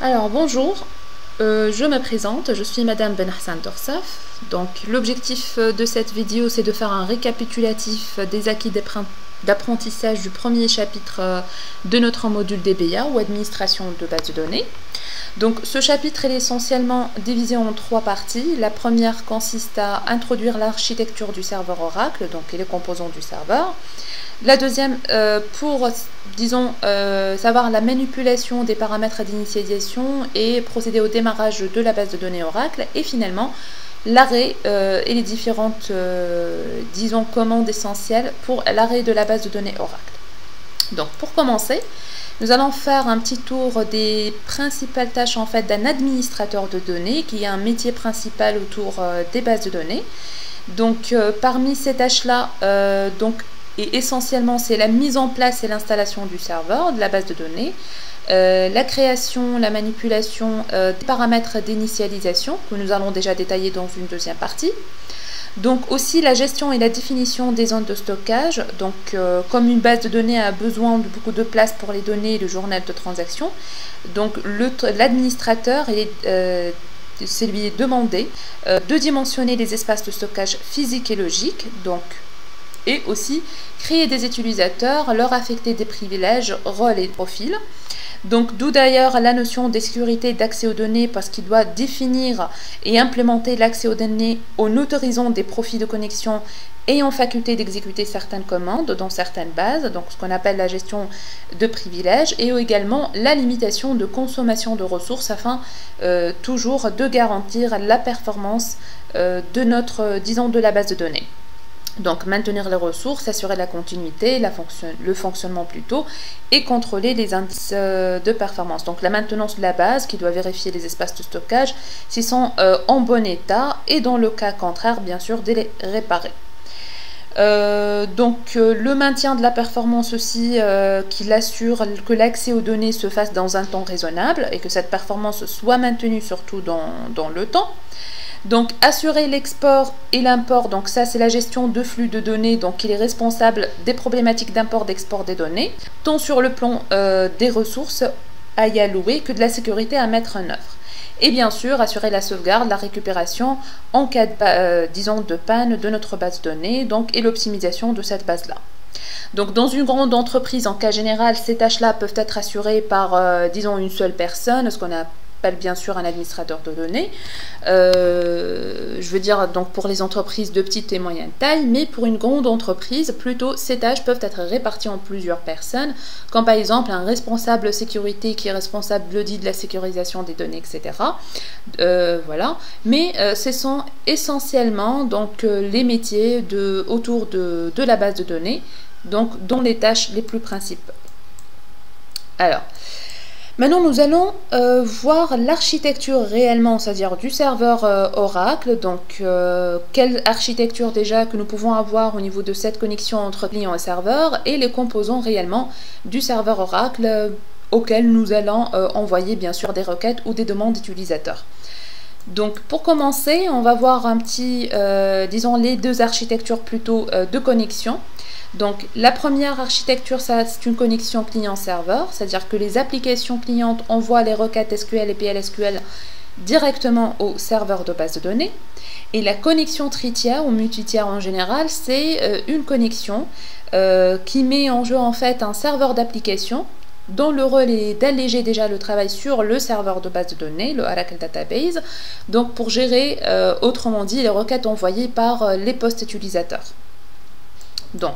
Alors bonjour, je me présente, je suis Madame Benhassan Dorsaf. Donc l'objectif de cette vidéo c'est de faire un récapitulatif des acquis d'apprentissage du premier chapitre de notre module DBA ou administration de base de données. Donc ce chapitre est essentiellement divisé en trois parties. La première consiste à introduire l'architecture du serveur Oracle, donc et les composants du serveur. La deuxième, pour, disons, savoir la manipulation des paramètres d'initialisation et procéder au démarrage de la base de données Oracle. Et finalement, l'arrêt et les différentes, disons, commandes essentielles pour l'arrêt de la base de données Oracle. Donc, pour commencer, nous allons faire un petit tour des principales tâches en fait d'un administrateur de données, qui est un métier principal autour des bases de données. Donc, parmi ces tâches-là, et essentiellement, c'est la mise en place et l'installation du serveur, de la base de données, la création, la manipulation des paramètres d'initialisation que nous allons déjà détailler dans une deuxième partie. Donc aussi la gestion et la définition des zones de stockage. Donc comme une base de données a besoin de beaucoup de place pour les données et le journal de transaction, donc l'administrateur c'est lui demandé de dimensionner les espaces de stockage physiques et logiques, donc et aussi créer des utilisateurs, leur affecter des privilèges, rôles et profils. Donc d'où d'ailleurs la notion de sécurité d'accès aux données, parce qu'il doit définir et implémenter l'accès aux données en autorisant des profils de connexion ayant faculté d'exécuter certaines commandes dans certaines bases, donc ce qu'on appelle la gestion de privilèges, et également la limitation de consommation de ressources afin toujours de garantir la performance de notre, disons, de la base de données. Donc maintenir les ressources, assurer la continuité, le fonctionnement plutôt, et contrôler les indices de performance. Donc la maintenance de la base qui doit vérifier les espaces de stockage s'ils sont en bon état, et dans le cas contraire bien sûr de les réparer. Le maintien de la performance aussi, qu'il assure que l'accès aux données se fasse dans un temps raisonnable et que cette performance soit maintenue surtout dans le temps. Donc assurer l'export et l'import, donc ça c'est la gestion de flux de données, donc il est responsable des problématiques d'import, d'export des données, tant sur le plan des ressources à y allouer que de la sécurité à mettre en œuvre. Et bien sûr assurer la sauvegarde, la récupération en cas de, disons, de panne de notre base de données, donc, et l'optimisation de cette base-là. Donc dans une grande entreprise, en cas général, ces tâches-là peuvent être assurées par, disons, une seule personne, ce qu'on appelle bien sûr un administrateur de données, je veux dire donc pour les entreprises de petite et moyenne taille, mais pour une grande entreprise, plutôt ces tâches peuvent être réparties en plusieurs personnes, comme par exemple un responsable sécurité qui est responsable de la sécurisation des données, etc. Voilà, mais ce sont essentiellement donc les métiers autour de la base de données, donc dont les tâches les plus principales. Alors, maintenant, nous allons voir l'architecture réellement, c'est-à-dire du serveur Oracle. Donc, quelle architecture déjà que nous pouvons avoir au niveau de cette connexion entre client et serveur, et les composants réellement du serveur Oracle auquel nous allons envoyer bien sûr des requêtes ou des demandes d'utilisateurs. Donc, pour commencer, on va voir un petit, disons, les deux architectures plutôt de connexion. Donc la première architecture, c'est une connexion client-serveur, c'est-à-dire que les applications clientes envoient les requêtes SQL et PLSQL directement au serveur de base de données. Et la connexion tritière ou multitière en général, c'est une connexion qui met en jeu en fait un serveur d'application dont le rôle est d'alléger déjà le travail sur le serveur de base de données, le Oracle Database, donc pour gérer, autrement dit, les requêtes envoyées par les postes utilisateurs. Donc,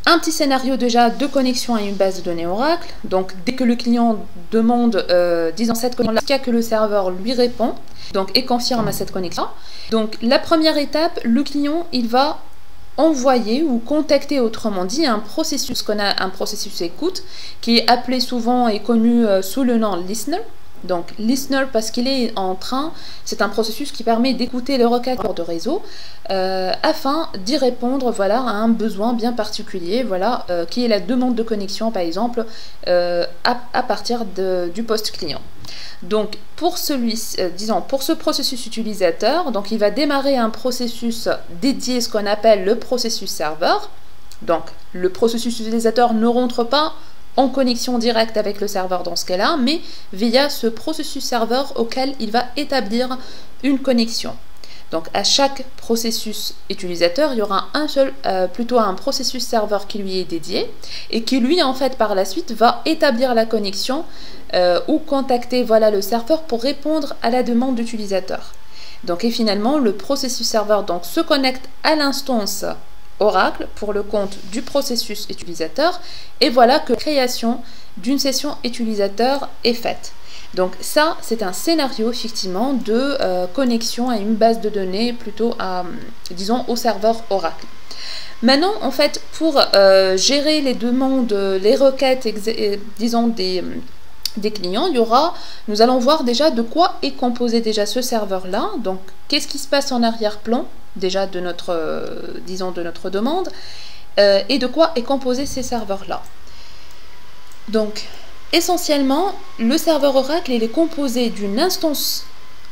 un petit scénario déjà de connexion à une base de données Oracle. Donc, dès que le client demande, disons cette connexion, que le serveur lui répond, donc et confirme à cette connexion. Donc, la première étape, le client, il va envoyer ou contacter, autrement dit, un processus qu'on a un processus écoute qui est appelé souvent et connu sous le nom listener. Donc, listener parce qu'il est en train, c'est un processus qui permet d'écouter les requêtes de réseau afin d'y répondre, voilà, à un besoin bien particulier, voilà, qui est la demande de connexion, par exemple, à partir du poste client. Donc, pour pour ce processus utilisateur, donc il va démarrer un processus dédié, ce qu'on appelle le processus serveur. Donc, le processus utilisateur ne rentre pas en connexion directe avec le serveur dans ce cas-là, mais via ce processus serveur auquel il va établir une connexion. Donc à chaque processus utilisateur, il y aura plutôt un processus serveur qui lui est dédié et qui lui en fait par la suite va établir la connexion ou contacter le serveur pour répondre à la demande d'utilisateur. Donc et finalement le processus serveur donc se connecte à l'instance Oracle pour le compte du processus utilisateur et voilà que la création d'une session utilisateur est faite. Donc ça, c'est un scénario effectivement de connexion à une base de données plutôt à, disons, au serveur Oracle. Maintenant, en fait, pour gérer les demandes, les requêtes, disons, des clients, nous allons voir déjà de quoi est composé déjà ce serveur-là. Donc, qu'est-ce qui se passe en arrière-plan déjà de notre, disons, de notre demande et de quoi est composé ces serveurs-là. Donc, essentiellement, le serveur Oracle il est composé d'une instance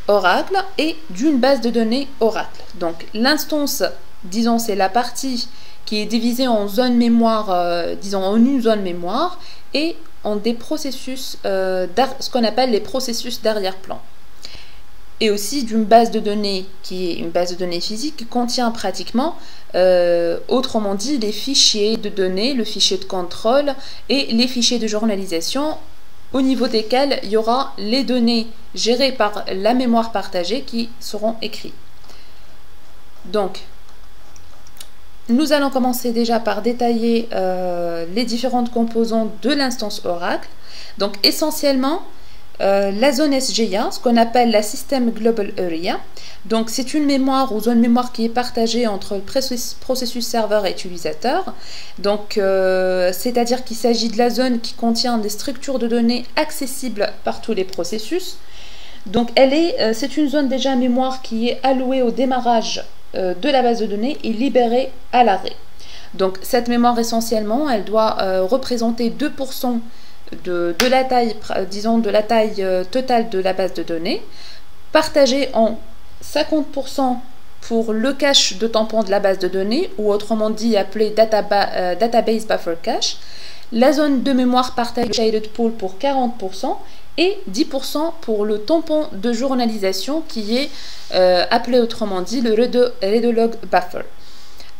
Oracle et d'une base de données Oracle. Donc l'instance, disons, c'est la partie qui est divisée en zones mémoire, disons en une zone mémoire et en des processus, ce qu'on appelle les processus d'arrière-plan. Et aussi d'une base de données qui est une base de données physique qui contient pratiquement, autrement dit, les fichiers de données, le fichier de contrôle et les fichiers de journalisation au niveau desquels il y aura les données gérées par la mémoire partagée qui seront écrites. Donc, nous allons commencer déjà par détailler les différentes composantes de l'instance Oracle. Donc, essentiellement, la zone SGA, ce qu'on appelle la System Global Area. Donc c'est une mémoire ou zone mémoire qui est partagée entre le processus serveur et utilisateur. Donc c'est-à-dire qu'il s'agit de la zone qui contient des structures de données accessibles par tous les processus. Donc c'est une zone déjà mémoire qui est allouée au démarrage de la base de données et libérée à l'arrêt. Donc cette mémoire essentiellement, elle doit représenter 2% de la taille, disons, de la taille totale de la base de données, partagée en 50% pour le cache de tampon de la base de données, ou autrement dit appelé Database Buffer Cache, la zone de mémoire partagée Shaded Pool pour 40%, et 10% pour le tampon de journalisation qui est appelé autrement dit le Readlog Buffer.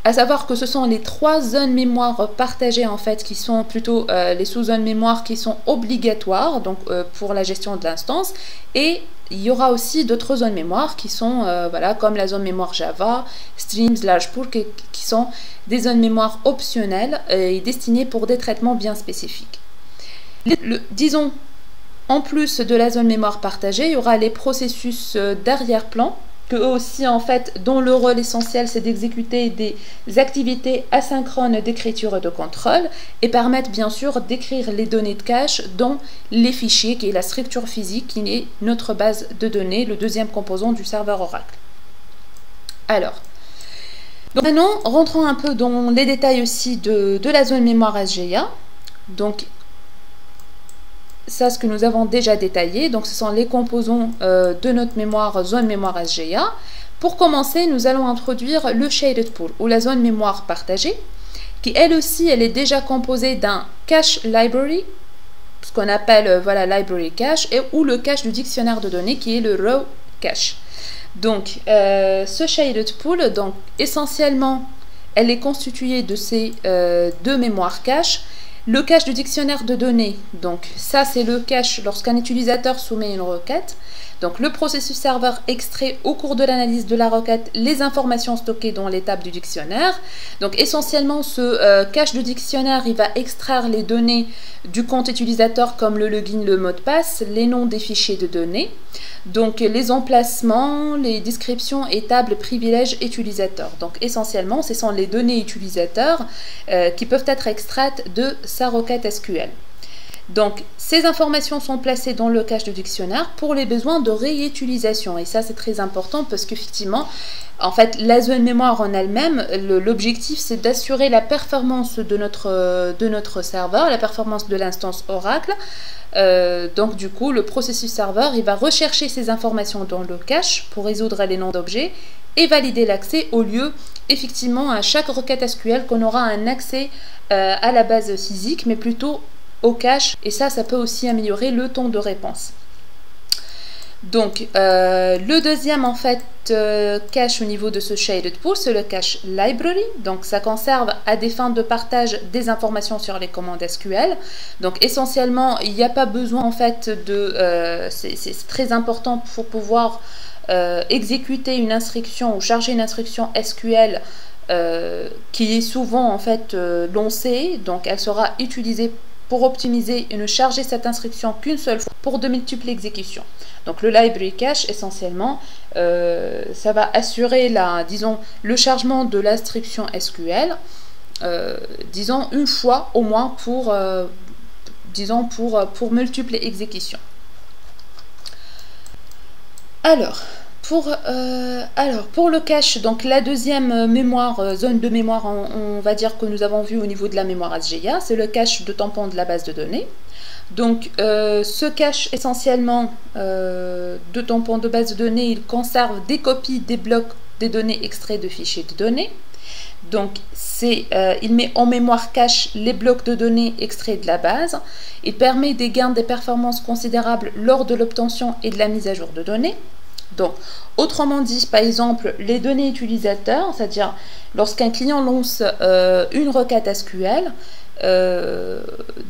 À savoir que ce sont les trois zones mémoire partagées en fait qui sont plutôt les sous-zones mémoire qui sont obligatoires donc pour la gestion de l'instance, et il y aura aussi d'autres zones mémoire qui sont voilà, comme la zone mémoire Java, Streams, Large Pool qui sont des zones mémoire optionnelles et destinées pour des traitements bien spécifiques. Disons, en plus de la zone mémoire partagée, il y aura les processus d'arrière-plan que eux aussi en fait dont le rôle essentiel c'est d'exécuter des activités asynchrones d'écriture et de contrôle et permettent bien sûr d'écrire les données de cache dans les fichiers qui est la structure physique qui est notre base de données, le deuxième composant du serveur Oracle. Alors, donc maintenant rentrons un peu dans les détails aussi de la zone mémoire SGA. Donc ça, ce que nous avons déjà détaillé, donc ce sont les composants de notre mémoire, zone mémoire SGA. Pour commencer, nous allons introduire le Shaded Pool, ou la zone mémoire partagée, qui elle aussi, elle est déjà composée d'un cache library, ce qu'on appelle voilà, library cache, ou le cache du dictionnaire de données, qui est le raw cache. Donc, ce Shaded Pool, donc, essentiellement, elle est constituée de ces deux mémoires cache. Le cache du dictionnaire de données, donc ça c'est le cache lorsqu'un utilisateur soumet une requête. Donc le processus serveur extrait au cours de l'analyse de la requête les informations stockées dans les tables du dictionnaire. Donc essentiellement ce cache du dictionnaire il va extraire les données du compte utilisateur comme le login, le mot de passe, les noms des fichiers de données. Donc les emplacements, les descriptions et tables privilèges utilisateurs. Donc essentiellement ce sont les données utilisateurs qui peuvent être extraites de sa requête SQL. Donc, ces informations sont placées dans le cache du dictionnaire pour les besoins de réutilisation. Et ça, c'est très important parce qu'effectivement, en fait, la zone mémoire en elle-même, l'objectif, c'est d'assurer la performance de notre serveur, la performance de l'instance Oracle. Donc, du coup, le processus serveur, il va rechercher ces informations dans le cache pour résoudre les noms d'objets et valider l'accès au lieu, effectivement, à chaque requête SQL qu'on aura un accès à la base physique, mais plutôt au cache, et ça peut aussi améliorer le temps de réponse. Donc le deuxième en fait cache au niveau de ce shaded pool, c'est le cache library. Donc ça conserve à des fins de partage des informations sur les commandes SQL. Donc essentiellement il n'y a pas besoin en fait de c'est très important pour pouvoir exécuter une instruction ou charger une instruction SQL qui est souvent en fait lancée. Donc elle sera utilisée pour optimiser et ne charger cette instruction qu'une seule fois pour de multiples exécutions. Donc le library cache essentiellement ça va assurer disons, le chargement de l'instruction SQL disons une fois au moins pour disons pour multiples exécutions. Alors pour le cache, donc la deuxième mémoire, zone de mémoire, on va dire que nous avons vu au niveau de la mémoire SGA, c'est le cache de tampon de la base de données. Donc ce cache essentiellement de tampon de base de données, il conserve des copies des blocs des données extraits de fichiers de données. Donc il met en mémoire cache les blocs de données extraits de la base. Il permet des gains de performance considérables lors de l'obtention et de la mise à jour de données. Donc, autrement dit, par exemple, les données utilisateurs, c'est-à-dire lorsqu'un client lance une requête SQL,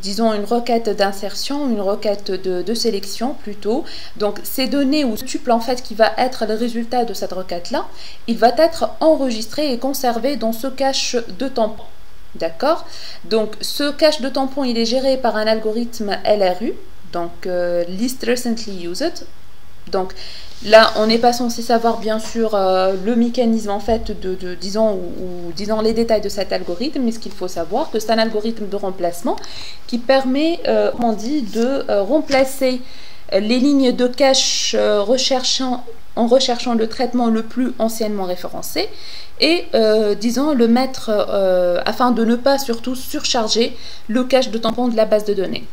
disons une requête d'insertion, une requête de sélection plutôt, donc ces données ou ce tuple en fait qui va être le résultat de cette requête-là, il va être enregistré et conservé dans ce cache de tampon. D'accord? Donc, ce cache de tampon, il est géré par un algorithme LRU, donc Least Recently Used. Donc là, on n'est pas censé savoir bien sûr le mécanisme en fait disons les détails de cet algorithme, mais ce qu'il faut savoir que c'est un algorithme de remplacement qui permet, on dit, de remplacer les lignes de cache en recherchant le traitement le plus anciennement référencé et disons le mettre afin de ne pas surtout surcharger le cache de tampon de la base de données.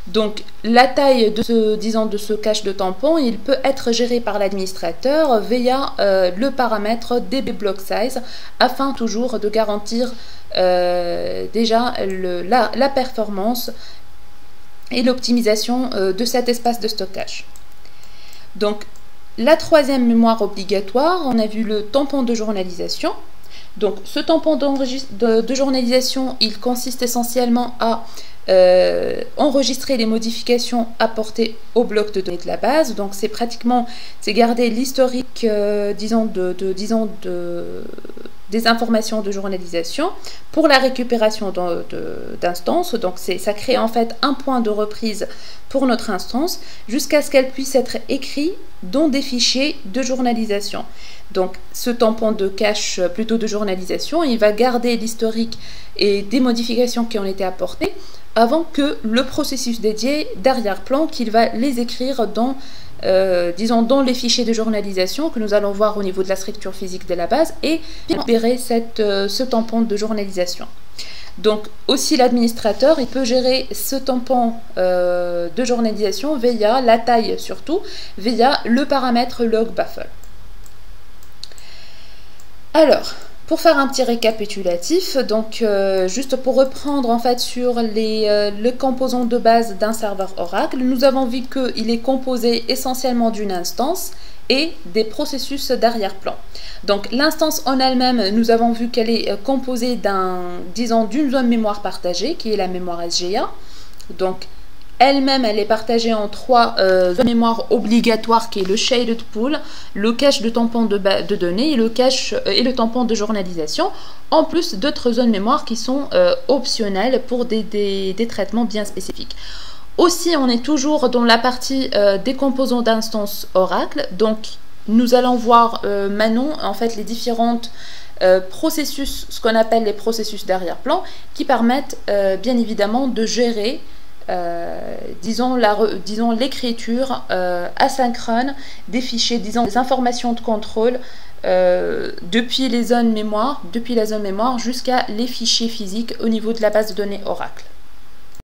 Donc la taille de ce cache de tampon, il peut être géré par l'administrateur via le paramètre dbBlockSize afin toujours de garantir déjà la performance et l'optimisation de cet espace de stockage. Donc la troisième mémoire obligatoire, on a vu le tampon de journalisation. Donc ce tampon de journalisation, il consiste essentiellement à enregistrer les modifications apportées au bloc de données de la base. Donc c'est garder l'historique des informations de journalisation pour la récupération d'instances. Donc ça crée en fait un point de reprise pour notre instance jusqu'à ce qu'elle puisse être écrite dans des fichiers de journalisation. Donc ce tampon de cache plutôt de journalisation, il va garder l'historique et des modifications qui ont été apportées avant que le processus dédié d'arrière-plan qu'il va les écrire dans dans les fichiers de journalisation que nous allons voir au niveau de la structure physique de la base et récupérer ce tampon de journalisation. Donc aussi l'administrateur, il peut gérer ce tampon de journalisation via la taille surtout, via le paramètre log_buffer. Alors, pour faire un petit récapitulatif, donc juste pour reprendre en fait sur le composant de base d'un serveur Oracle, nous avons vu qu'il est composé essentiellement d'une instance et des processus d'arrière-plan. Donc l'instance en elle-même, nous avons vu qu'elle est composée d'une zone mémoire partagée qui est la mémoire SGA. Donc elle-même, elle est partagée en trois zones mémoire obligatoires qui est le shaded pool, le cache de tampon de données et le tampon de journalisation, en plus d'autres zones mémoire qui sont optionnelles pour des traitements bien spécifiques. Aussi, on est toujours dans la partie des composants d'instance Oracle, donc nous allons voir maintenant en fait les différentes processus, ce qu'on appelle les processus d'arrière-plan, qui permettent bien évidemment de gérer disons l'écriture asynchrone des fichiers, disons des informations de contrôle depuis la zone mémoire jusqu'à les fichiers physiques au niveau de la base de données Oracle.